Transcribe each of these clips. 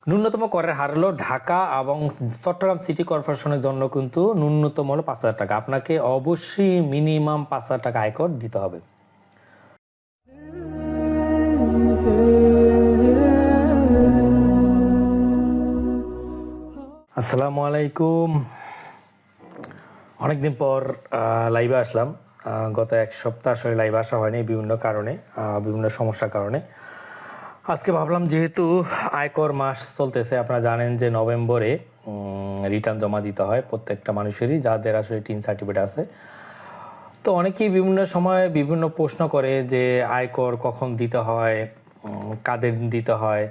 ন্যূনতম করের হার হলো ঢাকা এবং চট্টগ্রাম সিটি কর্পোরেশনের জন্য কিন্তু ন্যূনতম হলো 5,000 টাকা। আপনাকে অবশ্যই মিনিমাম 5,000 টাকা আয়কর দিতে হবে। আসসালামু আলাইকুম। অনেকদিন পর লাইভে আসলাম। গত এক সপ্তাহ আসলে লাইভে আসা হয়নি বিভিন্ন কারণে, বিভিন্ন সমস্যার কারণে। আজকে ভাবলাম যেহেতু আয়কর মাস চলতেছে, আপনারা জানেন যে নভেম্বরে রিটার্ন জমা দিতে হয় প্রত্যেকটা মানুষেরই, যাদের আসলে টিন সার্টিফিকেট আছে। তো অনেকেই বিভিন্ন সময় বিভিন্ন প্রশ্ন করে যে আয়কর কখন দিতে হয়, কাদের দিতে হয়,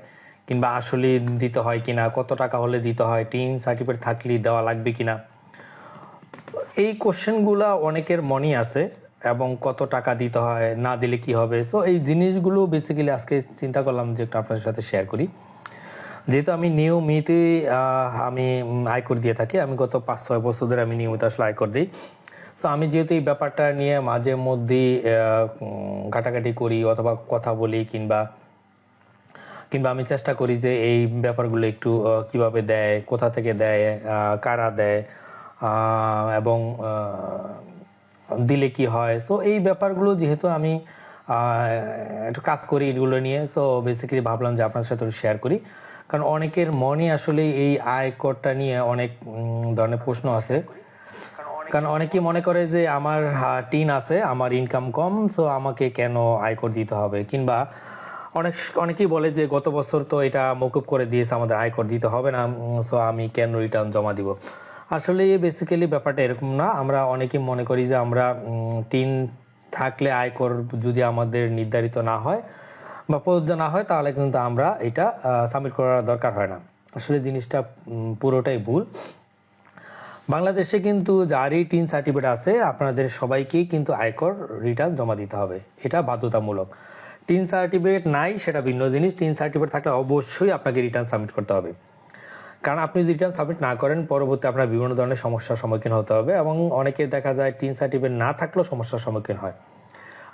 কিংবা আসলে দিতে হয় কিনা, কত টাকা হলে দিতে হয়, টিন সার্টিফিকেট থাকলে দেওয়া লাগবে কিনা। এই কোশ্চেনগুলো অনেকের মনেই আছে, এবং কত টাকা দিতে হয়, না দিলে কি হবে। সো এই জিনিসগুলো বেসিক্যালি আজকে চিন্তা করলাম যে একটু আপনাদের সাথে শেয়ার করি। যেহেতু আমি নিয়মিত আমি আয়কর দিয়ে থাকি, আমি গত 5-6 বছর ধরে আমি নিয়মিত আসলে আয়কর দিই। সো আমি যেহেতু এই ব্যাপারটা নিয়ে মাঝে মধ্যেই ঘাটাঘাটি করি অথবা কথা বলি, কিংবা আমি চেষ্টা করি যে এই ব্যাপারগুলো একটু কিভাবে দেয়, কোথা থেকে দেয়, কারা দেয়, এবং দিলে কি হয়। সো এই ব্যাপারগুলো যেহেতু আমি একটু কাজ করি এগুলো নিয়ে, সো বেসিক্যালি ভাবলাম যে আপনার সাথে শেয়ার করি। কারণ অনেকের মনে আসলে এই আয়করটা নিয়ে অনেক ধরনের প্রশ্ন আছে। কারণ অনেকেই মনে করে যে আমার টিন আছে, আমার ইনকাম কম, সো আমাকে কেন আয়কর দিতে হবে, কিংবা অনেকেই বলে যে গত বছর তো এটা মকুব করে দিয়েছে, আমাদের আয়কর দিতে হবে না, সো আমি কেন রিটার্ন জমা দিব। আসলে বেসিক্যালি ব্যাপারটা এরকম না। আমরা অনেকেই মনে করি যে আমরা টিন থাকলে আয়কর যদি আমাদের নির্ধারিত না হয় বা প্রযোজ্য না হয়, তাহলে কিন্তু আমরা এটা সাবমিট করার দরকার হয় না। আসলে জিনিসটা পুরোটাই ভুল। বাংলাদেশে কিন্তু যারই টিন সার্টিফিকেট আছে, আপনাদের সবাইকেই কিন্তু আয়কর রিটার্ন জমা দিতে হবে, এটা বাধ্যতামূলক। টিন সার্টিফিকেট নাই সেটা ভিন্ন জিনিস, টিন সার্টিফিকেট থাকলে অবশ্যই আপনাকে রিটার্ন সাবমিট করতে হবে। কারণ আপনি যদি রিটার্ন সাবমিট না করেন, পরবর্তী আপনার বিভিন্ন ধরনের সমস্যার সম্মুখীন হতে হবে, এবং অনেকে দেখা যায় টিন সার্টিফিকেট না থাকলেও সমস্যার সম্মুখীন হয়।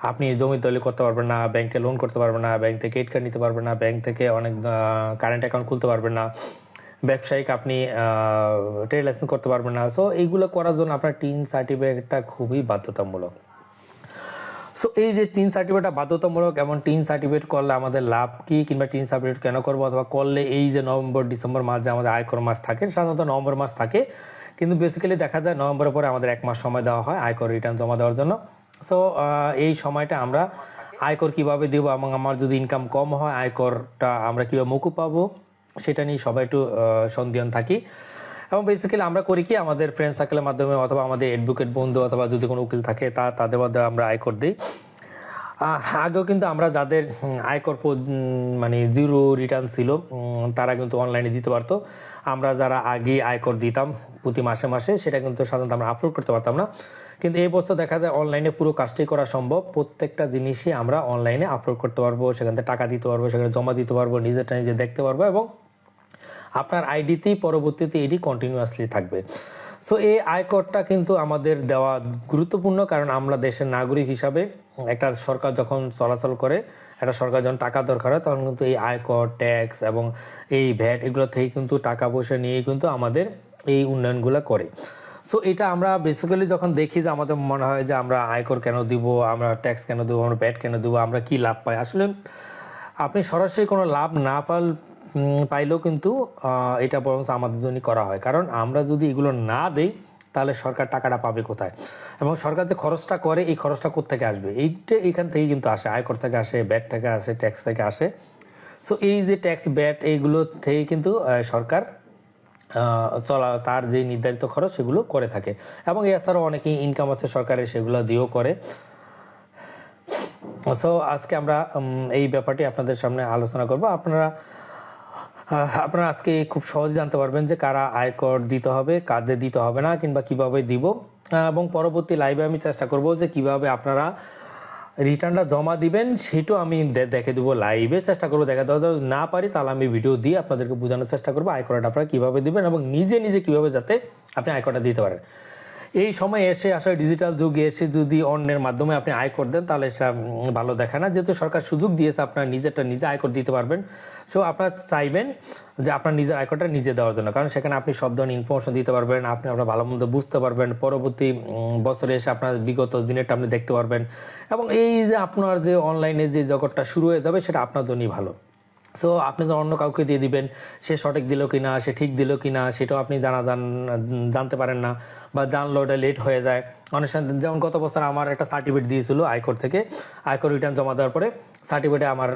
আপনি জমি দলিল করতে পারবেন না, ব্যাংকে লোন করতে পারবেন না, ব্যাংক থেকে ক্রেডিট কার্ড নিতে পারবেন না, ব্যাংক থেকে অনেক কারেন্ট অ্যাকাউন্ট খুলতে পারবেন না, ব্যবসায়িক আপনি ট্রেড লাইসেন্স করতে পারবেন না। সো এইগুলো করার জন্য আপনার টিন সার্টিফিকেটটা খুবই বাধ্যতামূলক। সো এই যে টিন সার্টিফিকেটটা বাধ্যতামূলক, এমন টিন সার্টিফিকেট করলে আমাদের লাভ কি, কিংবা টিন সার্টিফিকেট কেন করবো, অথবা করলে এই যে নভেম্বর ডিসেম্বর মাস যে আমাদের আয়কর মাস থাকে, সাধারণত নভেম্বর মাস থাকে, কিন্তু বেসিক্যালি দেখা যায় নভেম্বরের পরে আমাদের 1 মাস সময় দেওয়া হয় আয়কর রিটার্ন জমা দেওয়ার জন্য। সো এই সময়টা আমরা আয়কর কিভাবে দেব, এবং আমার যদি ইনকাম কম হয় আয়করটা আমরা কীভাবে মকুব পাবো, সেটা নিয়ে সবাই একটু সন্দিহান থাকি। এবং বেসিক্যালি আমরা করি কি, আমাদের ফ্রেন্ড সার্কেলের মাধ্যমে অথবা আমাদের অ্যাডভোকেট বন্ধু অথবা যদি কোনো উকিল থাকে তাদের মধ্যে আমরা আয়কর দিই। আগেও কিন্তু আমরা যাদের আয়কর মানে জিরো রিটার্ন ছিল, তারা কিন্তু অনলাইনে দিতে পারতো। আমরা যারা আগে আয়কর দিতাম প্রতি মাসে মাসে, সেটা কিন্তু সাধারণত আমরা আপলোড করতে পারতাম না। কিন্তু এই বছর দেখা যায় অনলাইনে পুরো কাজটি করা সম্ভব। প্রত্যেকটা জিনিসই আমরা অনলাইনে আপলোড করতে পারবো, সেখান থেকে টাকা দিতে পারবো, সেখানে জমা দিতে পারবো, নিজেরটা নিজে দেখতে পারবো, এবং আপনার আইডিতেই পরবর্তীতে এটি কন্টিনিউয়াসলি থাকবে। সো এই আয়করটা কিন্তু আমাদের দেওয়া গুরুত্বপূর্ণ, কারণ আমরা দেশের নাগরিক হিসাবে একটা সরকার যখন চলাচল করে, একটা সরকার যখন টাকা দরকার হয়, তখন কিন্তু এই আয়কর, ট্যাক্স এবং এই ভ্যাট এগুলো থেকে কিন্তু টাকা পয়সা নিয়ে কিন্তু আমাদের এই উন্নয়নগুলো করে। সো এটা আমরা বেসিক্যালি যখন দেখি যে আমাদের মনে হয় যে আমরা আয়কর কেন দিব, আমরা ট্যাক্স কেন দেবো, আমরা ভ্যাট কেন দেবো, আমরা কি লাভ পাই। আসলে আপনি সরাসরি কোনো লাভ না পাইলেও কিন্তু এটা বরং আমাদের জন্যই করা হয়। কারণ আমরা যদি এগুলো না দিই, তাহলে সরকার টাকাটা পাবে কোথায়, এবং সরকার যে খরচটা করে এই খরচটা কোত্থেকে আসবে, এইটা এখান থেকেই কিন্তু আসে, আয়কর থেকে আসে, ব্যাট থেকে আসে, ট্যাক্স থেকে আসে। সো এই যে ট্যাক্স, ব্যাট এইগুলো থেকে কিন্তু সরকার তার যে নির্ধারিত খরচ সেগুলো করে থাকে, এবং এছাড়াও অনেকেই ইনকাম আছে সরকারের, সেগুলো দিয়েও করে। সো আজকে আমরা এই ব্যাপারটি আপনাদের সামনে আলোচনা করব। আপনারা আজকে খুব সহজে জানতে পারবেন যে কারা আয়কর দিতে হবে, কাদের দিতে হবে না, কিংবা কিভাবে দিব। এবং পরবর্তী লাইভে আমি চেষ্টা করব যে কিভাবে আপনারা রিটার্নটা জমা দিবেন, সেটাও আমি দেখে দেবো লাইভে, চেষ্টা করবো দেখা দেওয়া। যদি না পারি তাহলে আমি ভিডিও দিয়ে আপনাদেরকে বোঝানোর চেষ্টা করবো আয়করটা আপনারা কীভাবে দিবেন, এবং নিজে নিজে কীভাবে যাতে আপনি আয়করটা দিতে পারেন। এই সময় এসে আসলে ডিজিটাল যুগে এসে যদি অন্যের মাধ্যমে আপনি আয়কর দেন তাহলে সেটা ভালো দেখায় না, যেহেতু সরকার সুযোগ দিয়েছে আপনার নিজেরটা নিজে আয়কর দিতে পারবেন। সো আপনারা চাইবেন যে আপনার নিজের আয়করটা নিজে দেওয়ার জন্য, কারণ সেখানে আপনি সব ধরনের ইনফরমেশন দিতে পারবেন, আপনি আপনার ভালো মন্দ বুঝতে পারবেন, পরবর্তী বছরে এসে আপনার বিগত দিনেরটা আপনি দেখতে পারবেন, এবং এই যে আপনার যে অনলাইনে যে জগৎটা শুরু হয়ে যাবে সেটা আপনার জন্যই ভালো। সো আপনি তো অন্য কাউকে দিয়ে দিবেন, সে সঠিক দিল কিনা, সে ঠিক দিল কিনা সেটাও আপনি জানতে পারেন না, বা জানলো ওটা লেট হয়ে যায় অনেক সময়। যেমন গত বছর আমার একটা সার্টিফিকেট দিয়েছিল আয়কর থেকে, আয়কর রিটার্ন জমা দেওয়ার পরে সার্টিফিকেটে আমার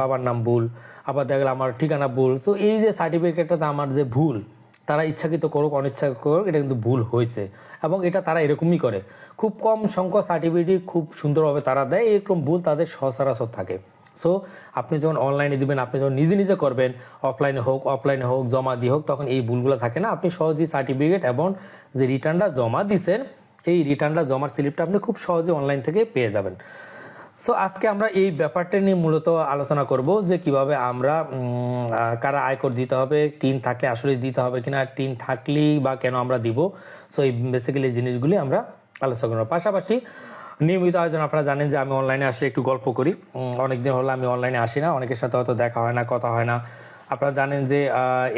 বাবার নাম ভুল, আবার দেখা গেল আমার ঠিকানা ভুল। তো এই যে সার্টিফিকেটটাতে আমার যে ভুল, তারা ইচ্ছাকৃত করুক অনিচ্ছা করুক, এটা কিন্তু ভুল হয়েছে, এবং এটা তারা এরকমই করে। খুব কম সংখ্যক সার্টিফিকেট খুব সুন্দরভাবে তারা দেয়, এরকম ভুল তাদের সচরাচর থাকে। সো আপনি যখন অনলাইনে দিবেন, আপনি যখন নিজে নিজে করবেন, অফলাইনে হোক জমা দিয়ে হোক, তখন এই ভুলগুলো থাকে না। আপনি সহজেই সার্টিফিকেট এবং যে রিটার্নটা জমা দিচ্ছেন, এই রিটার্নটা জমার স্লিপটা আপনি খুব সহজে অনলাইন থেকে পেয়ে যাবেন। সো আজকে আমরা এই ব্যাপারটা নিয়ে মূলত আলোচনা করব যে কিভাবে আমরা কারা আয়কর দিতে হবে, টিন থাকলে আসলে দিতে হবে কিনা, টিন থাকলেই বা কেন আমরা দিব। সো এই বেসিক্যালি জিনিসগুলি আমরা আলোচনা করব। পাশাপাশি নিয়মিত আয়োজন, আপনারা জানেন যে আমি অনলাইনে আসলে একটু গল্প করি। অনেকদিন হলো আমি অনলাইনে আসি না, অনেকের সাথে হয়তো দেখা হয় না, কথা হয় না। আপনারা জানেন যে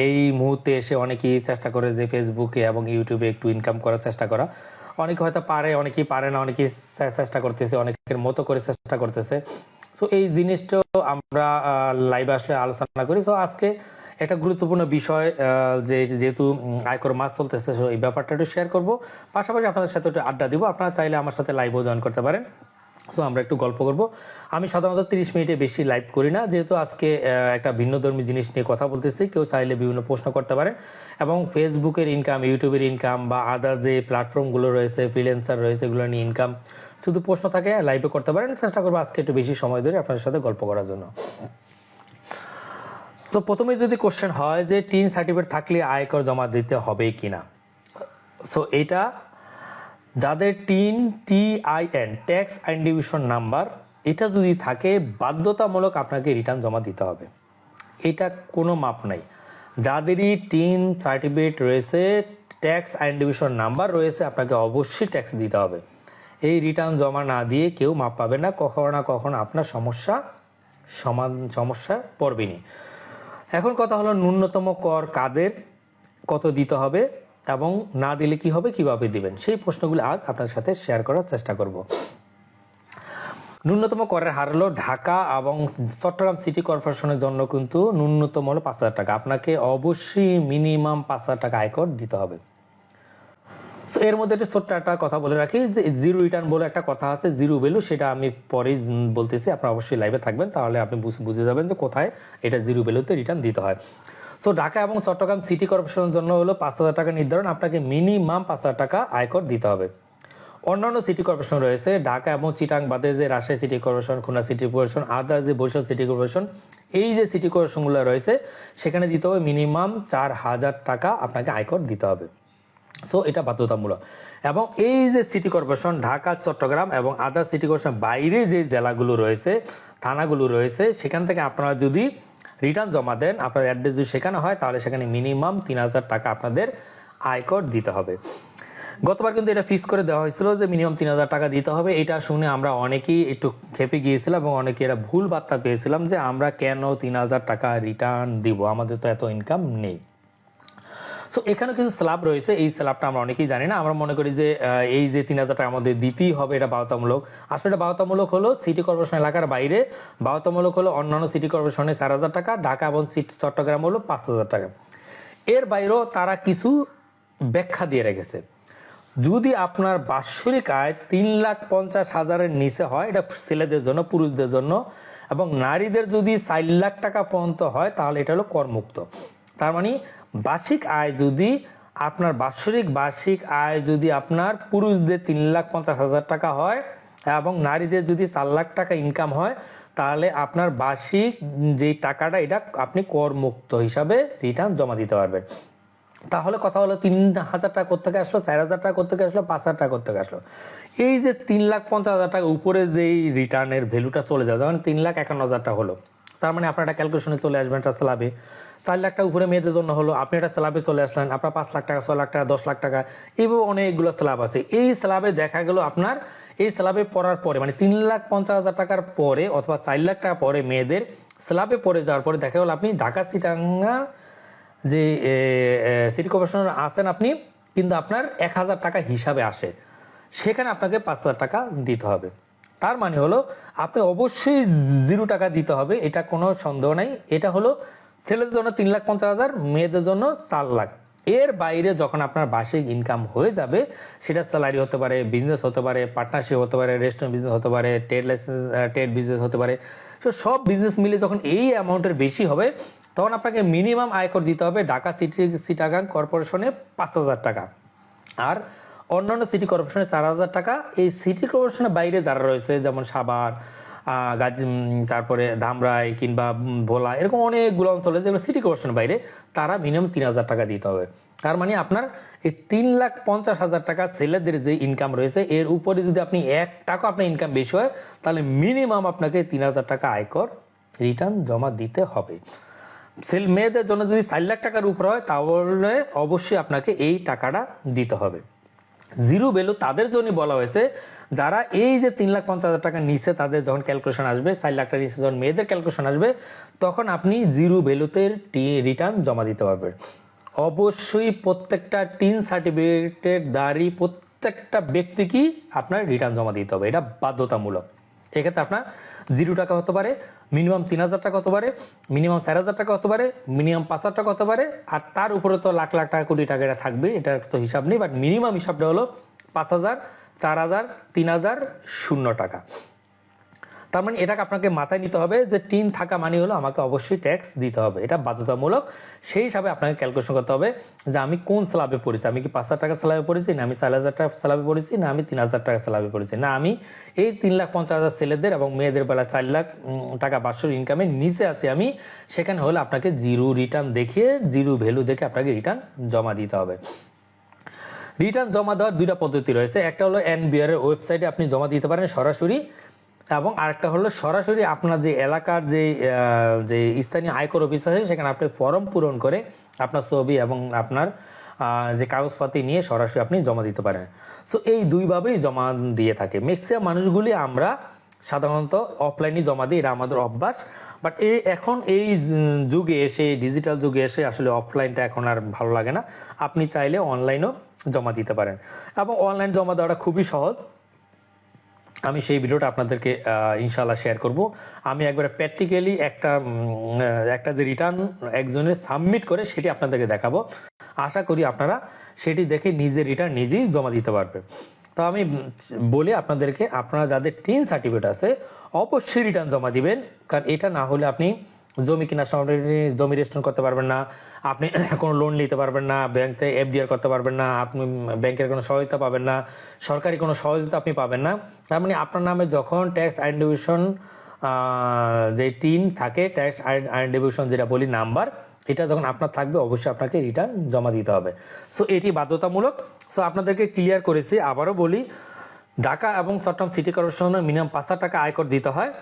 এই মুহূর্তে এসে অনেকেই চেষ্টা করে যে ফেসবুকে এবং ইউটিউবে একটু ইনকাম করার চেষ্টা করা। অনেকে হয়তো পারে, অনেকেই পারে না, অনেকেই চেষ্টা করতেছে, অনেকের মতো করে চেষ্টা করতেছে। সো এই জিনিসটাও আমরা লাইভে আসলে আলোচনা করি। সো আজকে একটা গুরুত্বপূর্ণ বিষয়, যেহেতু আয়কর মাস চলতেছে, এই ব্যাপারটা একটু শেয়ার করবো, পাশাপাশি আপনাদের সাথে একটু আড্ডা দিব। আপনারা চাইলে আমার সাথে লাইভও জয়েন করতে পারেন। সো আমরা একটু গল্প করব। আমি সাধারণত 30 মিনিটে বেশি লাইভ করি না, যেহেতু আজকে একটা ভিন্নধর্মী জিনিস নিয়ে কথা বলতেছি। কেউ চাইলে বিভিন্ন প্রশ্ন করতে পারেন, এবং ফেসবুকের ইনকাম, ইউটিউবের ইনকাম, বা আদার যে প্ল্যাটফর্মগুলো রয়েছে, ফ্রিল্যান্সার রয়েছে, এগুলো নিয়ে ইনকাম শুধু প্রশ্ন থাকে লাইভে করতে পারেন। চেষ্টা করবো আজকে একটু বেশি সময় ধরে আপনাদের সাথে গল্প করার জন্য। তো প্রথমে যদি কোশ্চেন হয় যে টিন সার্টিফিকেট থাকলে আয়কর জমা দিতে হবে কিনা, সো এটা যাদের TIN ট্যাক্স আইডেন্টিফিকেশন নাম্বার, এটা যদি থাকে বাধ্যতামূলক আপনাকে রিটার্ন জমা দিতে হবে, এটা কোনো মাপ নাই। যাদেরই টিন সার্টিফিকেট রয়েছে, ট্যাক্স আইডেন্টিফিকেশন নাম্বার রয়েছে, আপনাকে অবশ্যই ট্যাক্স দিতে হবে। এই রিটার্ন জমা না দিয়ে কেউ মাপ পাবে না, কখনো না কখনো আপনার সমস্যা পড়বেনি। এখন কথা হলো ন্যূনতম কর কাদের কত দিতে হবে, এবং না দিলে কি হবে, কিভাবে দিবেন, সেই প্রশ্নগুলো আজ আপনার সাথে শেয়ার করার চেষ্টা করব। ন্যূনতম করের হার হলো ঢাকা এবং চট্টগ্রাম সিটি কর্পোরেশনের জন্য কিন্তু ন্যূনতম হলো 5,000 টাকা। আপনাকে অবশ্যই মিনিমাম 5,000 টাকা আয়কর দিতে হবে। তো এর মধ্যে একটা ছোট্ট একটা কথা বলে রাখি যে জিরো রিটার্ন বলে একটা কথা আছে, জিরো ভ্যালু, সেটা আমি পরেই বলতেছি। আপনারা অবশ্যই লাইভে থাকবেন, তাহলে আপনি বুঝে যাবেন যে কোথায় এটা জিরো ভ্যালুতে রিটার্ন দিতে হয়। সো ঢাকা এবং চট্টগ্রাম সিটি কর্পোরেশনের জন্য হলো 5,000 টাকা নির্ধারণ, আপনাকে মিনিমাম 5,000 টাকা আয়কর দিতে হবে। অন্যান্য সিটি কর্পোরেশন রয়েছে, ঢাকা এবং চিটাং বাদে যে Rajshahi city corporation, Khulna city corporation, other যে বরিশাল সিটি কর্পোরেশন, এই যে সিটি কর্পোরেশনগুলো রয়েছে, সেখানে দিতে হবে মিনিমাম 4,000 টাকা আপনাকে আয়কর দিতে হবে। সো এটা বাধ্যতামূলক। এবং এই যে সিটি কর্পোরেশন ঢাকা, চট্টগ্রাম এবং আদার সিটি কর্পোরেশন বাইরে যে জেলাগুলো রয়েছে, থানাগুলো রয়েছে, সেখান থেকে আপনারা যদি রিটার্ন জমা দেন, আপনার অ্যাড্রেস যদি সেখানে হয়, তাহলে সেখানে মিনিমাম 3,000 টাকা আপনাদের আয়কর দিতে হবে। গতবার কিন্তু এটা ফিক্স করে দেওয়া হয়েছিল যে মিনিমাম 3,000 টাকা দিতে হবে। এটা শুনে আমরা অনেকেই একটু খেপে গিয়েছিলাম, এবং অনেকে এটা ভুল বার্তা পেয়েছিলাম যে আমরা কেন 3,000 টাকা রিটার্ন দিব, আমাদের তো এত ইনকাম নেই। সো এখানে কিছু স্ল্যাব রয়েছে, এই স্ল্যাবটা আমরা অনেকেই জানি না। আমরা মনে করি যে এই যে 3,000 টাকা আমাদের দিতেই হবে, এটা বাধ্যতামূলক। আসলে এটা বাধ্যতামূলক হলো সিটি কর্পোরেশন এলাকার বাইরে, বাধ্যতামূলক হলো অন্যান্য সিটি কর্পোরেশনে 4,000 টাকা, ঢাকা এবং চট্টগ্রাম হলো 5,000 টাকা। এর বাইরেও তারা কিছু ব্যাখ্যা দিয়ে রেখেছে। যদি আপনার বাৎসরিক আয় 3,50,000-এর নিচে হয়, এটা ছেলেদের জন্য, পুরুষদের জন্য, এবং নারীদের যদি 4 লাখ টাকা পর্যন্ত হয়, তাহলে এটা হলো করমুক্ত। তার মানে বার্ষিক আয় যদি আপনার বার্ষিক আয় যদি আপনার পুরুষদের 3,50,000 টাকা হয় এবং নারীদের যদি 4 লাখ টাকা ইনকাম হয়, তাহলে আপনার বার্ষিক যে টাকাটা, এটা আপনি করমুক্ত হিসাবে রিটার্ন জমা দিতে পারবেন। তাহলে কথা হলো 3,000 টাকা কোথেকে আসলো, 4,000 টাকা কোথেকে আসলো, 5,000 টাকা কোথেকে আসলো। এই যে 3,50,000 টাকা উপরে যেই রিটার্নের ভ্যালুটা চলে যাবে, যেমন 3,51,000 টাকা হলো, তার মানে আপনার একটা ক্যালকুলেশনে চলে আসবেন একটা স্ল্যাবে 4 লাখ টাকা উপরে মেয়েদের জন্য হলো, আপনি একটা স্ল্যাবে চলে আসলেন, আপনার 5 লাখ টাকা, 6 লাখ টাকা, 10 লাখ টাকা, এইভাবে অনেকগুলো স্ল্যাব আছে। এই স্ল্যাবে দেখা গেল আপনার এই স্ল্যাবে পড়ার পরে মানে 3,50,000 টাকার পরে অথবা 4 লাখ টাকা পরে মেয়েদের স্ল্যাবে পড়ে যাওয়ার পরে দেখা গেল আপনি ঢাকা চিটাঙ্গা যে সিটি কর্পোরেশন আছেন আপনি, কিন্তু আপনার 1,000 টাকা হিসাবে আসে, সেখানে আপনাকে 5,000 টাকা দিতে হবে। তার মানে হলো আপনি অবশ্যই 0 টাকা দিতে হবে, এটা কোনো সন্দেহ নাই। এটা হলো ছেলেদের জন্য 3,50,000, মেয়েদের জন্য 4 লাখ। এর বাইরে যখন আপনার বার্ষিক ইনকাম হয়ে যাবে, সেটা স্যালারি হতে পারে, বিজনেস হতে পারে, পার্টনারশিপ হতে পারে, রেস্টুরেন্ট বিজনেস হতে পারে, ট্রেড লাইসেন্স ট্রেড বিজনেস হতে পারে, তো সব বিজনেস মিলে যখন এই অ্যামাউন্টের বেশি হবে, তখন আপনাকে মিনিমাম আয়কর দিতে হবে ঢাকা চিটাগাং কর্পোরেশনে 5,000 টাকা, আর অন্যান্য সিটি কর্পোরেশনে 4,000 টাকা। এই সিটি কর্পোরেশনের বাইরে যারা রয়েছে যেমন সাভার, গাজী, তারপরে ধামরাই কিংবা ভোলা, এরকম অনেকগুলো অঞ্চলে যেগুলো সিটি কর্পোরেশনের বাইরে, তারা মিনিমাম 3,000 টাকা দিতে হবে। তার মানে আপনার এই 3,50,000 টাকা ছেলেদের যে ইনকাম রয়েছে, এর উপরে যদি আপনি 1 টাকা আপনার ইনকাম বেশি হয়, তাহলে মিনিমাম আপনাকে 3,000 টাকা আয়কর রিটার্ন জমা দিতে হবে। মেয়েদের জন্য যদি 4 লাখ টাকার উপর হয়, তাহলে অবশ্যই আপনাকে এই টাকাটা দিতে হবে। জিরো ভ্যালু তাদের জন্য বলা হয়েছে যারা এই যে 3,50,000 টাকা নিচে, তাদের যখন ক্যালকুলেশন আসবে 4 লাখ টাকা নিচে যখন মেয়েদের ক্যালকুলেশন আসবে, তখন আপনি জিরো ভ্যালুতে রিটার্ন জমা দিতে পারবেন। অবশ্যই প্রত্যেকটা টিন সার্টিফিকেটের দাঁড়ি প্রত্যেকটা ব্যক্তিকেই আপনার রিটার্ন জমা দিতে হবে, এটা বাধ্যতামূলক। এক্ষেত্রে আপনার 0 টাকা হতে পারে, মিনিমাম 3,000 টাকা হতে পারে, মিনিমাম 4,000 টাকা হতে পারে, মিনিমাম 5,000 টাকা হতে পারে, আর তার উপরে তো লাখ লাখ টাকা, কোটি টাকা এটা থাকবে, এটার তো হিসাব নেই, বাট মিনিমাম হিসাবটা হলো 5,000, 4,000, 3,000, 0 টাকা। তার মানে এটাকে আপনাকে মাথায় নিতে হবে যে টিন থাকা মানে হলো আমাকে অবশ্যই ট্যাক্স দিতে হবে, এটা বাধ্যতামূলক। সেই হিসাবে আপনাকে ক্যালকুলেশন করতে হবে যে আমি কোন স্ল্যাবে পড়েছি, আমি কি 5,000 টাকা স্ল্যাবে পড়েছি, না আমি 4,000 টাকা স্ল্যাবে পড়েছি, না আমি 3,000 টাকা স্ল্যাবে পড়েছি, না আমি এই 3,50,000 ছেলেদের এবং মেয়েদের বেলা 4 লাখ টাকা বার্ষিক ইনকামের নিচে আছি আমি, সেখানে হলে আপনাকে জিরো রিটার্ন দেখিয়ে, জিরো ভ্যালু দেখে আপনাকে রিটার্ন জমা দিতে হবে। রিটার্ন জমা দেওয়ার 2টা পদ্ধতি রয়েছে, একটা হলো এনবিআর এর ওয়েবসাইটে আপনি জমা দিতে পারেন সরাসরি, এবং আরেকটা হলো সরাসরি আপনার যে এলাকার যে স্থানীয় আয়কর অফিস আছে, সেখানে আপনি ফর্ম পূরণ করে আপনার ছবি এবং আপনার যে কাগজপাতি নিয়ে সরাসরি আপনি জমা দিতে পারেন। সো এই দুইভাবেই জমা দিয়ে থাকে ম্যাক্সিমাম মানুষগুলি। আমরা সাধারণত অফলাইনে জমা দিই, এটা আমাদের অভ্যাস। বাট এখন এই যুগে এসে, ডিজিটাল যুগে এসে আসলে অফলাইনটা এখন আর ভালো লাগে না, আপনি চাইলে অনলাইনেও জমা দিতে পারেন, এবং অনলাইন জমা দেওয়াটা খুবই সহজ। আমি সেই ভিডিওটা আপনাদেরকে ইনশাল্লাহ শেয়ার করব। আমি একবারে প্র্যাকটিক্যালি একটা যে রিটার্ন একজনের সাবমিট করে সেটি আপনাদেরকে দেখাবো। আশা করি আপনারা সেটি দেখে নিজে রিটার্ন নিজেই জমা দিতে পারবেন। তো আমি বলি আপনাদেরকে, আপনারা যাদের টিন সার্টিফিকেট আছে অবশ্যই রিটার্ন জমা দিবেন, কারণ এটা না হলে আপনি জমি কেনার সময় জমি রেজিস্ট্রেশন করতে পারবেন না, আপনি কোনো লোন নিতে পারবেন না, ব্যাংক থেকে এফডিআর করতে পারবেন না, আপনি ব্যাংকের কোনো সহায়তা পাবেন না, সরকারি কোনো সহযোগিতা আপনি পাবেন না। তার মানে আপনার নামে যখন ট্যাক্স আইডেন্টিফিকেশন যে টিন থাকে, ট্যাক্স আইডেন্টিফিকেশন যেটা বলি নাম্বার, এটা যখন আপনার থাকবে অবশ্যই আপনাকে রিটার্ন জমা দিতে হবে। সো এটি বাধ্যতামূলক। সো আপনাদেরকে ক্লিয়ার করেছি, আবারও বলি, ঢাকা এবং চট্টগ্রাম সিটি কর্পোরেশনের মিনিমাম 5,000 টাকা আয়কর দিতে হয়,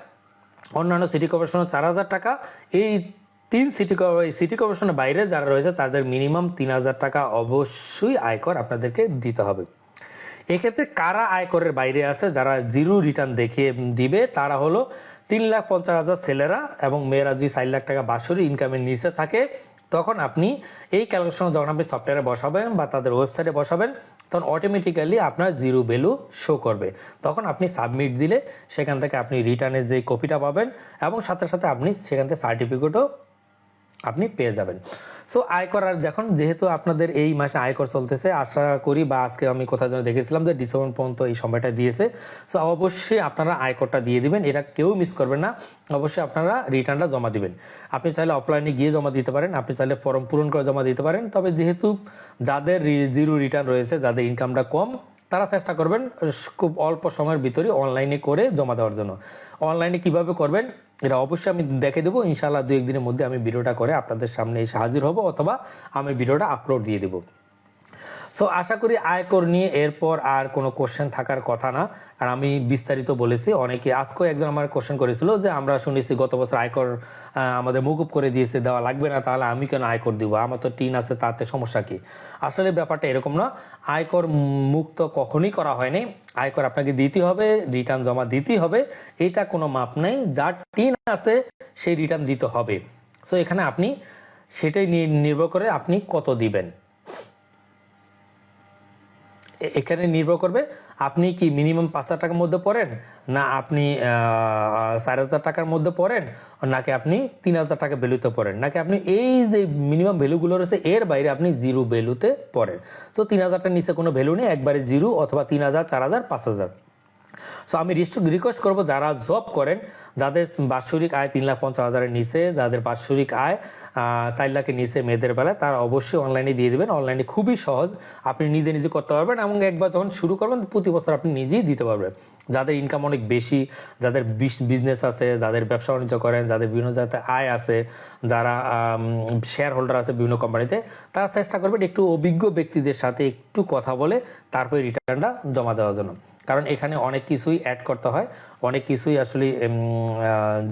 অন্যান্য সিটি কর্পোরেশনের 4,000 টাকা। এই সিটি কর্পোরেশনের বাইরে যারা রয়েছে তাদের মিনিমাম 3,000 টাকা অবশ্যই আয়কর আপনাদেরকে দিতে হবে। এক্ষেত্রে কারা আয়করের বাইরে আছে, যারা জিরো রিটার্ন দেখিয়ে দিবে, তারা হলো 3,50,000 ছেলেরা এবং মেয়েরা যদি 4 লাখ টাকা বার্ষিক ইনকামের নিচে থাকে, তখন আপনি এই ক্যালকুলেশন যখন আপনি সফটওয়্যারে বসাবেন বা তাদের ওয়েবসাইটে বসাবেন, তখন অটোমেটিক্যালি আপনার জিরো ভ্যালু শো করবে। তখন আপনি সাবমিট দিলে সেখান থেকে আপনি রিটার্নের যে কপিটা পাবেন, এবং সাথে সাথে আপনি সেখান থেকে সার্টিফিকেটও আপনি পেয়ে যাবেন। সো আয়কর, আর যেহেতু আপনাদের এই মাসে আয়কর চলতেছে, আশা করি, বা আজকে আমি কোথাও যেন দেখেছিলাম যে ডিসেম্বর পর্যন্ত এই সময়টা দিয়েছে। সো অবশ্যই আপনারা আয়করটা দিয়ে দিবেন, এটা কেউ মিস করবেন না। অবশ্যই আপনারা রিটার্নটা জমা দিবেন। আপনি চাইলে অফলাইনে গিয়ে জমা দিতে পারেন, আপনি চাইলে ফর্ম পূরণ করে জমা দিতে পারেন। তবে যেহেতু যাদের জিরো রিটার্ন রয়েছে, যাদের ইনকামটা কম, তারা চেষ্টা করবেন খুব অল্প সময়ের ভিতরে অনলাইনে করে জমা দেওয়ার জন্য। অনলাইনে কিভাবে করবেন এটা অবশ্যই আমি দেখে দেবো ইনশাআল্লাহ। 2-1 দিনের মধ্যে আমি ভিডিওটা করে আপনাদের সামনে এসে হাজির হব, অথবা আমি ভিডিওটা আপলোড দিয়ে দেবো। সো আশা করি আয়কর নিয়ে এরপর আর কোনো কোশ্চেন থাকার কথা না। আর আমি বিস্তারিত বলেছি। অনেকে আজকেও একজন আমার কোশ্চেন করেছিল যে আমরা শুনেছি গত বছর আয়কর আমাদের মকুব করে দিয়েছে, দেওয়া লাগবে না, তাহলে আমি কেন আয়কর দিব, আমার তো টিন আছে, তাতে সমস্যা কি? আসলে ব্যাপারটা এরকম না। আয়কর মুক্ত কখনোই করা হয়নি। আয়কর আপনাকে দিতে হবে, রিটার্ন জমা দিতেই হবে, এটা কোনো মাপ নেই। যার টিন আছে সেই রিটার্ন দিতে হবে। সো এখানে আপনি সেটাই নির্ভর করে আপনি কত দিবেন। এখানে নির্ভর করবে আপনি কি মিনিমাম 5,000 টাকার মধ্যে পড়েন, না আপনি 4,500 টাকার মধ্যে পড়েন, নাকি আপনি 3,000 টাকা ভ্যালুতে পড়েন, নাকি আপনি এই যে মিনিমাম ভ্যালুগুলো রয়েছে এর বাইরে আপনি জিরো ভ্যালুতে পড়েন। তো 3,000 টাকার নিচে কোনো ভ্যালু নেই, একবারে জিরো, অথবা 3,000, 4,000, 5,000। সো আমি রিকোয়েস্ট করবো যারা জব করেন, যাদের বাৎসরিক আয় 3,50,000-এর নিচে, যাদের বাৎসরিক আয় 4 লাখের নিচে মেয়েদের বেলায়, তারা অবশ্যই অনলাইনে দিয়ে দেবেন। অনলাইনে খুবই সহজ, আপনি নিজে নিজে করতে পারবেন, এবং একবার যখন শুরু করবেন প্রতি বছর আপনি নিজেই দিতে পারবেন। যাদের ইনকাম অনেক বেশি, যাদের বিজনেস আছে, যাদের ব্যবসা বাণিজ্য করেন, যাদের বিভিন্ন জায়গাতে আয় আছে, যারা শেয়ার হোল্ডার আছে বিভিন্ন কোম্পানিতে, তারা চেষ্টা করবেন একটু অভিজ্ঞ ব্যক্তিদের সাথে একটু কথা বলে তারপরে রিটার্নটা জমা দেওয়ার জন্য। কারণ এখানে অনেক কিছুই অ্যাড করতে হয়, অনেক কিছুই আসলে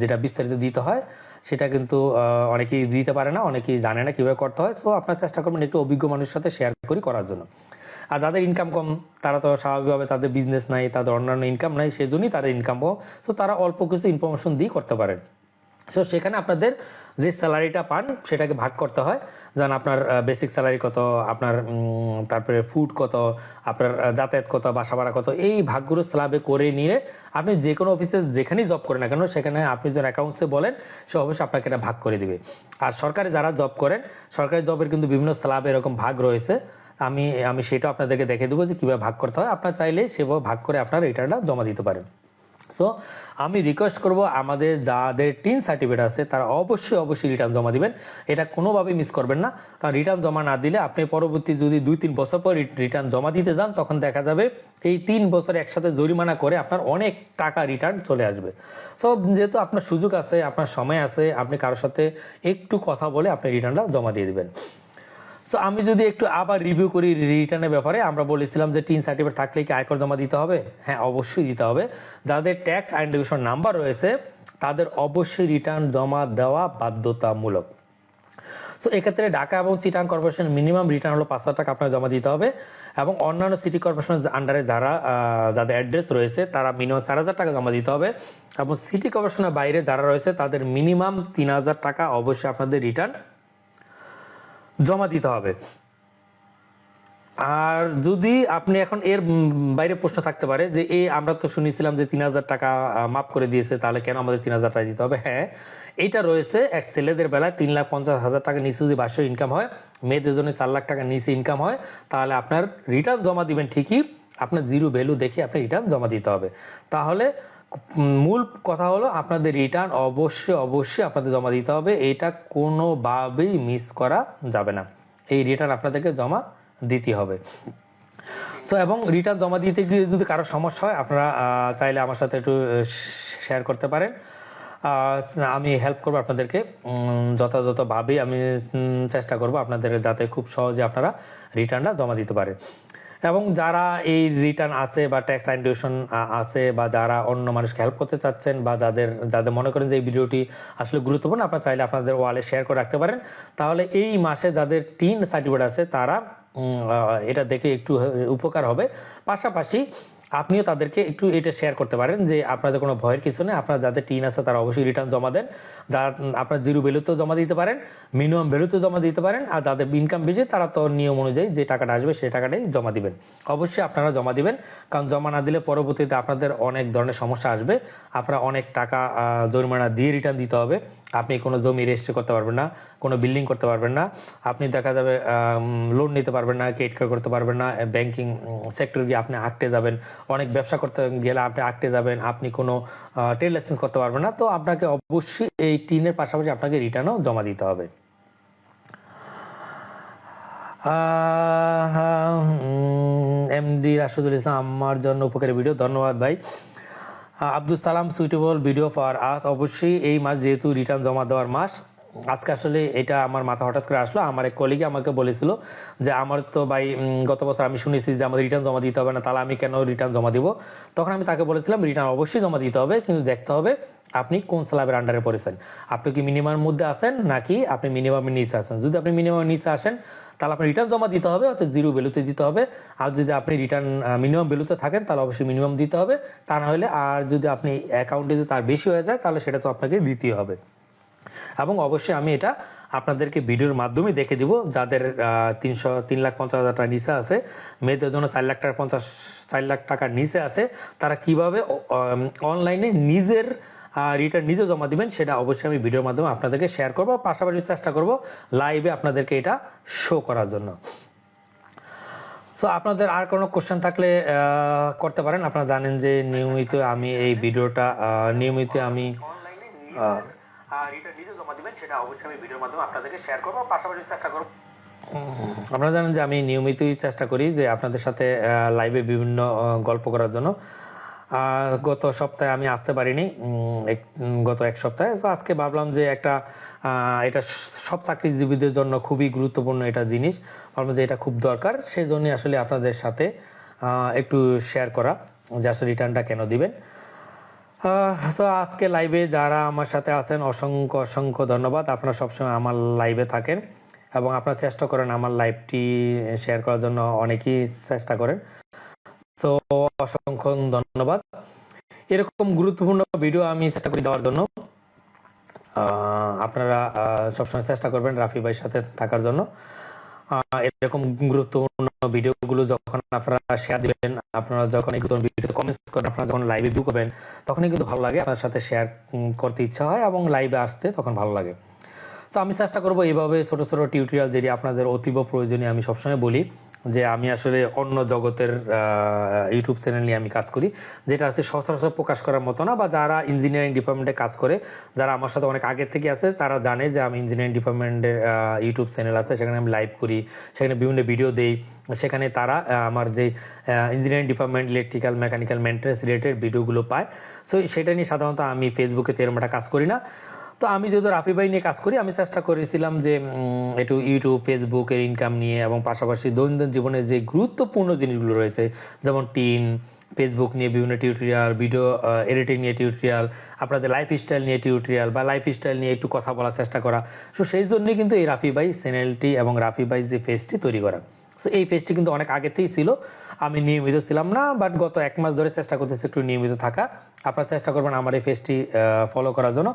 যেটা বিস্তারিত দিতে হয় সেটা কিন্তু অনেকেই দিতে পারে না, অনেকেই জানে না কীভাবে করতে হয়। সো আপনার চেষ্টা করবেন একটু অভিজ্ঞ মানুষের সাথে শেয়ার করার জন্য। আর যাদের ইনকাম কম, তারা তো স্বাভাবিকভাবে তাদের বিজনেস নাই, তাদের অন্যান্য ইনকাম নাই, সেজন্যই তাদের ইনকাম কম। তো তারা অল্প কিছু ইনফরমেশন দিয়ে করতে পারেন। সো সেখানে আপনাদের যে স্যালারিটা পান সেটাকে ভাগ করতে হয়। যেমন আপনার বেসিক স্যালারি কত, আপনার তারপরে ফুড কত, আপনার যাতায়াত কত, বাসা ভাড়া কত, এই ভাগগুলো স্ল্যাবে করে নিয়ে আপনি যে কোনো অফিসে যেখানেই জব করেন না কেন, সেখানে আপনি যখন অ্যাকাউন্টসে বলেন, সে অবশ্যই আপনাকে এটা ভাগ করে দিবে। আর সরকারি যারা জব করেন, সরকারি জবের কিন্তু বিভিন্ন স্ল্যাবে এরকম ভাগ রয়েছে। আমি সেটা আপনাদেরকে দেখে দেবো যে কীভাবে ভাগ করতে হয়। আপনার চাইলে সেভাবে ভাগ করে আপনার রিটার্নটা জমা দিতে পারেন। সো আমি রিকোয়েস্ট করব আমাদের যাদের টিন সার্টিফিকেট আছে তারা অবশ্যই রিটার্ন জমা দিবেন। এটা কোনোভাবেই মিস করবেন না, কারণ রিটার্ন জমা না দিলে আপনি পরবর্তী যদি 2-3 বছর পর রিটার্ন জমা দিতে যান, তখন দেখা যাবে এই 3 বছর একসাথে জরিমানা করে আপনার অনেক টাকা রিটার্ন চলে আসবে। সো যেহেতু আপনার সুযোগ আছে, আপনার সময় আছে, আপনি কারোর সাথে একটু কথা বলে আপনি রিটার্নটা জমা দিয়ে দেবেন। সো আমি যদি একটু আবার রিভিউ করি রিটার্নের ব্যাপারে, আমরা বলেছিলাম যে টিন সার্টিফিকেট থাকলে কি আয়কর জমা দিতে হবে? হ্যাঁ, অবশ্যই দিতে হবে। যাদের ট্যাক্স আইডেন্টিফিকেশন নাম্বার রয়েছে তাদের অবশ্যই রিটার্ন জমা দেওয়া বাধ্যতামূলক। সো এক্ষেত্রে ঢাকা এবং চিটাং কর্পোরেশন মিনিমাম রিটার্ন হলো 5,000 টাকা আপনার জমা দিতে হবে, এবং অন্যান্য সিটি কর্পোরেশনের আন্ডারে যাদের অ্যাড্রেস রয়েছে তারা মিনিমাম 4,000 টাকা জমা দিতে হবে, এবং সিটি কর্পোরেশনের বাইরে যারা রয়েছে তাদের মিনিমাম 3,000 টাকা অবশ্যই আপনাদের রিটার্ন জমা দিতে হবে। আর যদি আপনি এখন এর বাইরে প্রশ্ন থাকতে পারে যে আমরা তো শুনেছিলাম যে 3,000 টাকা মাফ করে দিয়েছে, তাহলে কেন আমাদের 3,000 টাকা দিতে হবে? হ্যাঁ, এইটা রয়েছে এক ছেলেদের বেলায় 3,50,000 টাকা নিচে যদি বার্ষিক ইনকাম হয়, মেয়েদের জন্য 4 লাখ টাকা নিচে ইনকাম হয়, তাহলে আপনার রিটার্ন জমা দিবেন ঠিকই, আপনার জিরো ভ্যালু দেখে আপনি রিটার্ন জমা দিতে হবে। তাহলে মূল কথা হলো আপনাদের রিটার্ন অবশ্যই আপনাদের জমা দিতে হবে, এটা কোনোভাবেই মিস করা যাবে না। এই রিটার্ন আপনাদেরকে জমা দিতে হবে। সো এবং রিটার্ন জমা দিতে গিয়ে যদি কারো সমস্যা হয়, আপনারা চাইলে আমার সাথে একটু শেয়ার করতে পারেন, আমি হেল্প করবো আপনাদেরকে যথাযথভাবে। আমি চেষ্টা করব আপনাদের যাতে খুব সহজে আপনারা রিটার্নটা জমা দিতে পারেন। এবং যারা এই রিটার্ন আছে বা ট্যাক্স আইডেন্টিফিকেশন আছে, বা যারা অন্য মানুষকে হেল্প করতে চাচ্ছেন, বা যাদের মনে করেন যে এই ভিডিওটি আসলে গুরুত্বপূর্ণ, আপনারা চাইলে আপনাদের ওয়ালে শেয়ার করে রাখতে পারেন। তাহলে এই মাসে যাদের টিন সার্টিফিকেট আছে তারা এটা দেখে একটু উপকার হবে। পাশাপাশি আপনিও তাদেরকে একটু এটা শেয়ার করতে পারেন যে আপনাদের কোনো ভয়ের কিছু নেই, আপনার যাদের টিন আছে তারা অবশ্যই রিটার্ন জমা দেন। যারা আপনার জিরো ভ্যালুতেও জমা দিতে পারেন, মিনিমাম ভ্যালুতেও জমা দিতে পারেন, আর যাদের ইনকাম বেশি তারা তো নিয়ম অনুযায়ী যে টাকাটা আসবে সেই টাকাটাই জমা দিবেন। অবশ্যই আপনারা জমা দিবেন, কারণ জমা না দিলে পরবর্তীতে আপনাদের অনেক ধরনের সমস্যা আসবে। আপনারা অনেক টাকা জরিমানা দিয়ে রিটার্ন দিতে হবে। আপনি কোনো জমি রেজিস্ট্রি করতে পারবেন না, কোনো বিল্ডিং করতে পারবেন না, আপনি দেখা যাবে লোন নিতে পারবেন না, ক্রেডিট কার্ড করতে পারবেন না, ব্যাংকিং সেক্টরে গিয়ে আপনি আটকে যাবেন, অনেক ব্যবসা করতে গেলে আপনি আটকে যাবেন, আপনি কোনো ট্রেড লাইসেন্স করতে পারবেন না। তো আপনাকে অবশ্যই এই টিনের পাশাপাশি আপনাকে রিটার্নও জমা দিতে হবে। এমডি রাশিদুল ইসলাম, আমার জন্য উপকারী ভিডিও, ধন্যবাদ ভাই। Abdul Salam, suitable video for us. অবশ্যই এই মাস যেহেতু রিটার্ন জমা দেওয়ার মাস, আজকে আসলে এটা আমার মাথা হঠাৎ করে আসলো। আমার এক কলিগ আমাকে বলেছিল যে আমার তো ভাই গত বছর আমি শুনেছি যে আমাদের রিটার্ন জমা দিতে হবে না, তাহলে আমি কেন রিটার্ন জমা দিব? তখন আমি তাকে বলেছিলাম রিটার্ন অবশ্যই জমা দিতে হবে, কিন্তু দেখতে হবে আপনি কোন স্ল্যাবের আন্ডারে পড়েছেন, আপনি কি মিনিমামের মধ্যে আছেন নাকি আপনি মিনিমামের নিচে আছেন। যদি আপনি মিনিমামের নিচে আসেন তাহলে আপনার রিটার্ন জমা দিতে হবে, অর্থাৎ জিরো ভ্যালুতে দিতে হবে। আর যদি আপনি রিটার্ন মিনিমাম ভ্যালুতে থাকেন তাহলে অবশ্যই মিনিমাম দিতে হবে, তা না হলে আর যদি আপনি অ্যাকাউন্টে যদি তার বেশি হয়ে যায় তাহলে সেটা তো আপনাকে দিতেই হবে। এবং অবশ্যই আমি এটা আপনাদেরকে ভিডিওর মাধ্যমে দেখে দিব, যাদের 3,50,000 টাকা নিচে আছে, মেয়েদের জন্য 4 লাখ টাকার নিচে আছে, তারা কিভাবে অনলাইনে নিজের রিটার্ন নিজে জমা দিবেন সেটা অবশ্যই আমি ভিডিওর মাধ্যমে আপনাদেরকে শেয়ার করবো। পাশাপাশি চেষ্টা করব লাইভে আপনাদেরকে এটা শো করার জন্য। সো আপনাদের আর কোনো কোশ্চেন থাকলে করতে পারেন। আপনারা জানেন যে নিয়মিত আমি এই ভিডিওটা নিয়মিত আমি রিটার্ন নিজে জমা দিবেন সেটা অবশ্যই আমি ভিডিওর মাধ্যমে আপনাদেরকে শেয়ার করবো। পাশাপাশি চেষ্টা করব, আপনারা জানেন যে আমি নিয়মিতই চেষ্টা করি যে আপনাদের সাথে লাইভে বিভিন্ন গল্প করার জন্য। গত সপ্তাহে আমি আসতে পারিনি, গত এক সপ্তাহে। তো আজকে ভাবলাম যে এটা সব চাকরিজীবীদের জন্য খুবই গুরুত্বপূর্ণ এটা জিনিস, ভাবলাম যে এটা খুব দরকার, সেই জন্যই আসলে আপনাদের সাথে একটু শেয়ার করা যে আসলে রিটার্নটা কেন দিবেন। তো আজকে লাইভে যারা আমার সাথে আছেন অসংখ্য অসংখ্য ধন্যবাদ। আপনারা সবসময় আমার লাইভে থাকেন এবং আপনারা চেষ্টা করেন আমার লাইভটি শেয়ার করার জন্য, অনেকেই চেষ্টা করেন। তো অসংখ্য ধন্যবাদ। এরকম গুরুত্বপূর্ণ ভিডিও আমি চেষ্টা করি দেওয়ার জন্য। আপনারা সবসময় চেষ্টা করবেন রাফি ভাইয়ের সাথে থাকার জন্য। এরকম গুরুত্বপূর্ণ ভিডিওগুলো যখন আপনারা শেয়ার দিবেন, আপনারা যখন এই ভিডিওতে কমেন্টস করেন, আপনারা যখন লাইভে ভিউ করবেন, তখনই কিন্তু ভালো লাগে, আপনার সাথে শেয়ার করতে ইচ্ছা হয় এবং লাইভে আসতে তখন ভালো লাগে। তো আমি চেষ্টা করবো এইভাবে ছোট ছোট টিউটোরিয়াল, যেটি আপনাদের অতীব প্রয়োজনীয়। আমি সবসময় বলি যে আমি আসলে অন্য জগতের ইউটিউব চ্যানেল নিয়ে আমি কাজ করি, যেটা আছে সচরাচর প্রকাশ করার মতো না। বা যারা ইঞ্জিনিয়ারিং ডিপার্টমেন্টে কাজ করে, যারা আমার সাথে অনেক আগের থেকে আছে, তারা জানে যে আমি ইঞ্জিনিয়ারিং ডিপার্টমেন্টের ইউটিউব চ্যানেল আছে, সেখানে আমি লাইভ করি, সেখানে বিভিন্ন ভিডিও দেই। সেখানে তারা আমার যে engineering department electrical mechanical maintenance related ভিডিওগুলো পায়। সো সেটা নিয়ে সাধারণত আমি ফেসবুকে তেরোটা কাজ করি না। তো আমি যেহেতু রাফি ভাই নিয়ে কাজ করি, আমি চেষ্টা করেছিলাম যে একটু ইউটিউব ফেসবুকের ইনকাম নিয়ে এবং পাশাপাশি দৈনন্দিন জীবনের যে গুরুত্বপূর্ণ জিনিসগুলো রয়েছে, যেমন ফেসবুক নিয়ে বিভিন্ন টিউটোরিয়াল, ভিডিও এডিটিং নিয়ে টিউটোরিয়াল, আপনাদের লাইফস্টাইল নিয়ে টিউটোরিয়াল বা লাইফস্টাইল নিয়ে একটু কথা বলার চেষ্টা করা। সো সেই জন্যই কিন্তু এই রাফি ভাই চ্যানেলটি এবং রাফি ভাই যে পেজটি তৈরি করা। সো এই পেজটি কিন্তু অনেক আগে থেকেই ছিল, আমি নিয়মিত ছিলাম না, বাট গত 1 মাস ধরে চেষ্টা করতেছি একটু নিয়মিত থাকা। আপনারা চেষ্টা করবেন আমার এই পেজটি ফলো করার জন্য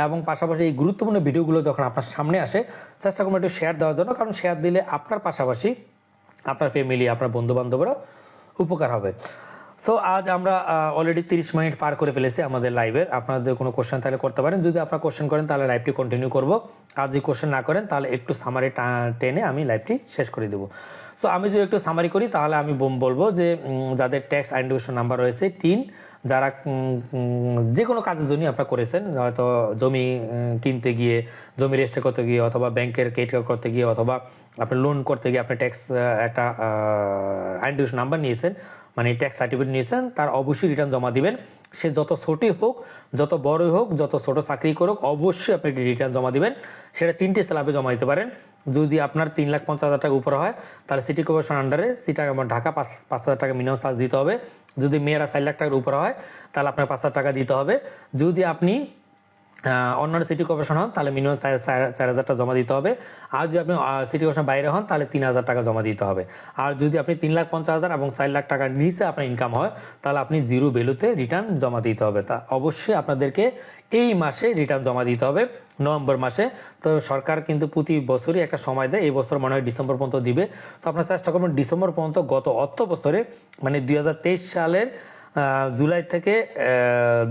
এবং পাশাপাশি এই গুরুত্বপূর্ণ ভিডিওগুলো যখন আপনার সামনে আসে চেষ্টা করবেন একটু শেয়ার দেওয়ার জন্য, কারণ শেয়ার দিলে আপনার পাশাপাশি আপনার ফ্যামিলি, আপনার বন্ধুবান্ধবরা উপকার হবে। সো আজ আমরা অলরেডি 30 মিনিট পার করে ফেলেছি আমাদের লাইভের। আপনাদের কোনো কোশ্চেন থাকলে করতে পারেন, যদি আপনারা কোশ্চেন করেন তাহলে লাইভটি কন্টিনিউ করব, আর যদি কোশ্চেন না করেন তাহলে একটু সামারি টেনে আমি লাইভটি শেষ করে দেবো। সো আমি যদি একটু সামারি করি তাহলে আমি বলবো যে যাদের ট্যাক্স আইডেন্টিফিকেশন নাম্বার রয়েছে 3, যারা যে কোনো কাজের জন্য আপনারা করেছেন, হয়তো জমি কিনতে গিয়ে, জমি রেজিস্টার করতে গিয়ে, অথবা ব্যাংকের ক্রেডিট করতে গিয়ে, অথবা আপনি লোন করতে গিয়ে আপনি ট্যাক্স একটা আইডেন্টিফিকেশন নাম্বার নিয়েছেন, মানে ট্যাক্স সার্টিফিকেট নিয়েছেন, তার অবশ্যই রিটার্ন জমা দিবেন। সে যত ছোটই হোক, যত বড়ই হোক, যত ছোট চাকরি করুক, অবশ্যই আপনি রিটার্ন জমা দিবেন। সেটা 3টে স্ল্যাবে জমা দিতে পারেন। যদি আপনার 3,50,000 টাকা উপরে হয় তাহলে সিটি কর্পোরেশন আন্ডারে ঢাকা 5,000 টাকা মিনিমাম চার্জ দিতে হবে। যদি মেয়েরা 4 লাখ টাকার উপরে হয় তাহলে আপনার 5,000 টাকা দিতে হবে। যদি আপনি অন্যান্য সিটি কর্পোরেশন হন তাহলে মিনিমাম 4,000 টাকা জমা দিতে হবে। আর যদি আপনি সিটি কর্পোরেশন বাইরে হন তাহলে 3,000 টাকা জমা দিতে হবে। আর যদি আপনি 3,50,000 এবং 4 লাখ টাকার নিচে আপনার ইনকাম হয় তাহলে আপনি জিরো ভ্যালুতে রিটার্ন জমা দিতে হবে। তা অবশ্যই আপনাদেরকে এই মাসে রিটার্ন জমা দিতে হবে, নভেম্বর মাসে। তো সরকার কিন্তু প্রতি বছরই একটা সময় দেয়, এই বছর মনে হয় ডিসেম্বর পর্যন্ত দিবে। তো আপনারা চেষ্টা করবেন ডিসেম্বর পর্যন্ত, গত অর্থ বছরে মানে 2023 সালের জুলাই থেকে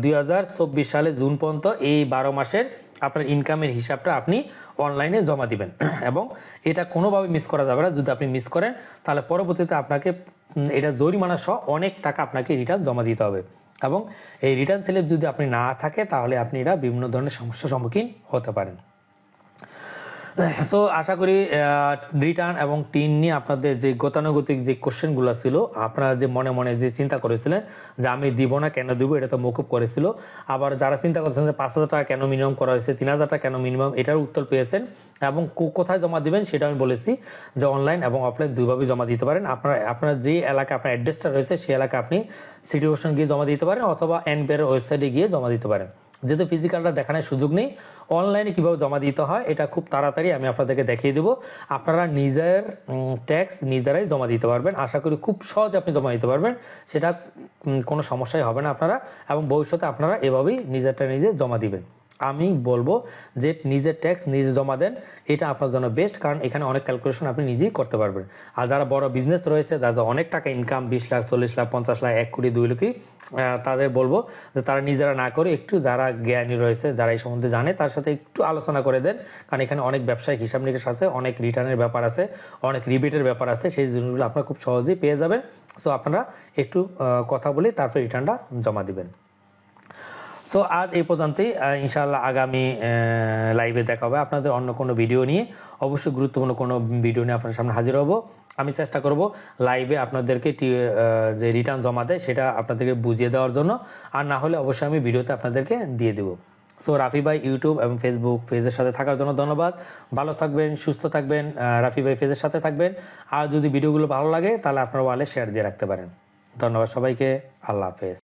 2024 সালে জুন পর্যন্ত এই 12 মাসের আপনার ইনকামের হিসাবটা আপনি অনলাইনে জমা দিবেন এবং এটা কোনোভাবে মিস করা যাবে না। যদি আপনি মিস করেন তাহলে পরবর্তীতে আপনাকে এটা জরিমানা সহ অনেক টাকা আপনাকে রিটার্ন জমা দিতে হবে এবং এই রিটার্ন স্লিপ যদি আপনি না থাকে তাহলে আপনি এটা বিভিন্ন ধরনের সমস্যার সম্মুখীন হতে পারেন। তো আশা করি রিটার্ন এবং টিন নিয়ে আপনাদের যে গতানুগতিক যে কোশ্চেনগুলো ছিল, আপনারা যে মনে মনে যে চিন্তা করেছিলেন যে আমি দিব না, কেন দিব, এটা তো মকুব করেছিল। আবার যারা চিন্তা করছেন যে 5,000 টাকা কেন মিনিমাম করা হয়েছে, 3,000 টাকা কেন মিনিমাম, এটার উত্তর পেয়েছেন। এবং কোথায় জমা দিবেন সেটা আমি বলেছি, যে অনলাইন এবং অফলাইন দুইভাবেই জমা দিতে পারেন। আপনার যে এলাকা আপনার অ্যাড্রেসটা রয়েছে সেই এলাকা আপনি সিটি কর্পোরেশন গিয়ে জমা দিতে পারেন, অথবা এনবিআর ওয়েবসাইটে গিয়ে জমা দিতে পারেন। যেহেতু ফিজিক্যালটা দেখানোর সুযোগ নেই, অনলাইনে কিভাবে জমা দিতে হয় এটা খুব তাড়াতাড়ি আমি আপনাদেরকে দেখিয়ে দেবো। আপনারা নিজের ট্যাক্স নিজেরাই জমা দিতে পারবেন। আশা করি খুব সহজে আপনি জমা দিতে পারবেন, সেটা কোনো সমস্যাই হবে না আপনারা। এবং ভবিষ্যতে আপনারা এভাবেই নিজেরটা নিজে জমা দিবেন। আমি বলবো যে নিজের ট্যাক্স নিজে জমা দেন, এটা আপনার জন্য বেস্ট, কারণ এখানে অনেক ক্যালকুলেশন আপনি নিজেই করতে পারবেন। আর যারা বড় বিজনেস রয়েছে, যাদের অনেক টাকা ইনকাম, 20 লাখ, 40 লাখ, 50 লাখ, 1 কোটি, 2 কোটি, তাদের বলবো যে তারা নিজেরা না করে একটু যারা জ্ঞানী রয়েছে, যারা এই সম্বন্ধে জানে, তার সাথে একটু আলোচনা করে দেন। কারণ এখানে অনেক ব্যবসায়িক হিসাব নিকাশ আছে, অনেক রিটার্নের ব্যাপার আছে, অনেক রিবেটের ব্যাপার আছে, সেই জিনিসগুলো আপনারা খুব সহজেই পেয়ে যাবেন। সো আপনারা একটু কথা বলে তারপর রিটার্নটা জমা দিবেন। সো আজ এই পর্যন্তই। ইনশাআল্লাহ আগামী লাইভে দেখা হবে আপনাদের অন্য কোনো ভিডিও নিয়ে। অবশ্যই গুরুত্বপূর্ণ কোনো ভিডিও নিয়ে আপনার সামনে হাজির হব। আমি চেষ্টা করব লাইভে আপনাদেরকে যে রিটার্ন জমা দেয় সেটা আপনাদেরকে বুঝিয়ে দেওয়ার জন্য। আর না হলে অবশ্যই আমি ভিডিওতে আপনাদেরকে দিয়ে দেবো। সো রাফি ভাই ইউটিউব এবং ফেসবুক পেজের সাথে থাকার জন্য ধন্যবাদ। ভালো থাকবেন, সুস্থ থাকবেন, রাফি ভাই পেজের সাথে থাকবেন। আর যদি ভিডিওগুলো ভালো লাগে তাহলে আপনার ওয়ালে শেয়ার দিয়ে রাখতে পারেন। ধন্যবাদ সবাইকে। আল্লাহ হাফেজ।